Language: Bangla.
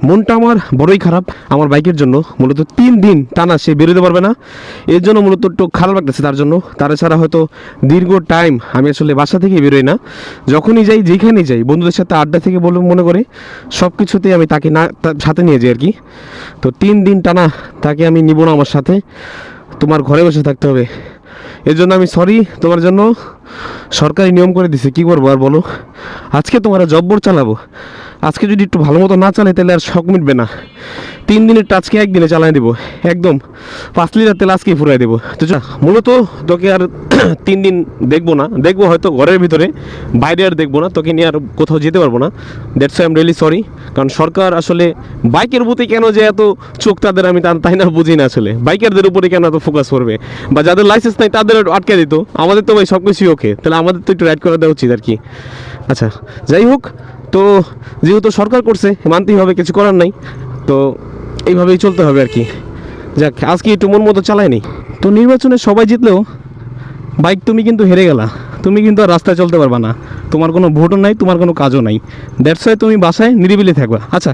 মনটা আমার বড়ই খারাপ আমার বাইকের জন্য। মূলত 3 দিন টানা সে বেরোতে পারবে না, এর জন্য মূলত একটু খারাপ লাগতেছে তার জন্য। তারা ছাড়া হয়তো দীর্ঘ টাইম আমি আসলে বাসা থেকে বেরোই না। যখনই যাই যেখানেই যাই বন্ধুদের সাথে আড্ডা থেকে বলে মনে করে সব কিছুতেই আমি তাকে না সাথে নিয়ে যাই আর কি। তো 3 দিন টানা তাকে আমি নিব না আমার সাথে, তোমার ঘরে বসে থাকতে হবে। এর জন্য আমি সরি তোমার জন্য। সরকারি নিয়ম করে দিছে, কী করবো আর বলো। আজকে তোমার জব্বর চালাবো, আজকে যদি একটু ভালো মতো না চালাই তাহলে আর শখ মিটবে না। 3 দিনের আজকে একদিনে চালাই দেবো, একদম 5 লিটার তেল আজকেই ফুরাই দেবো। তো মূলত তোকে আর 3 দিন দেখবো না, দেখবো হয়তো ঘরের ভিতরে, বাইরে আর দেখবো না, তোকে নিয়ে আর কোথাও যেতে পারবো না। That's I am really sorry. কারণ সরকার আসলে বাইকের প্রতি কেন যে এত চোখ তাদের, আমি তাই না বুঝি না আসলে। বাইকারদের উপরে কেন এত ফোকাস করবে, বা যাদের লাইসেন্স নাই তাদের আটকে দিত, আমাদের তো ভাই সব কিছুই ওকে, তাহলে আমাদের তো একটু রাইড করে দেওয়া উচিত আর কি। আচ্ছা যাই হোক, তো যেহেতু সরকার করছে মানতেই হবে, কিছু করার নাই। তো এইভাবেই চলতে হবে আর কি। যাক আজকে একটু মন মতো চালাই নি। তো নির্বাচনে সবাই জিতলেও বাইক তুমি কিন্তু হেরে গেলা, তুমি কিন্তু আর রাস্তায় চলতে পারবা না, তোমার কোনো ভোটও নাই, তোমার কোনো কাজও নাই। দ্যাটস ওয়াই তুমি বাসায় নিরিবিলি থাকবা। আচ্ছা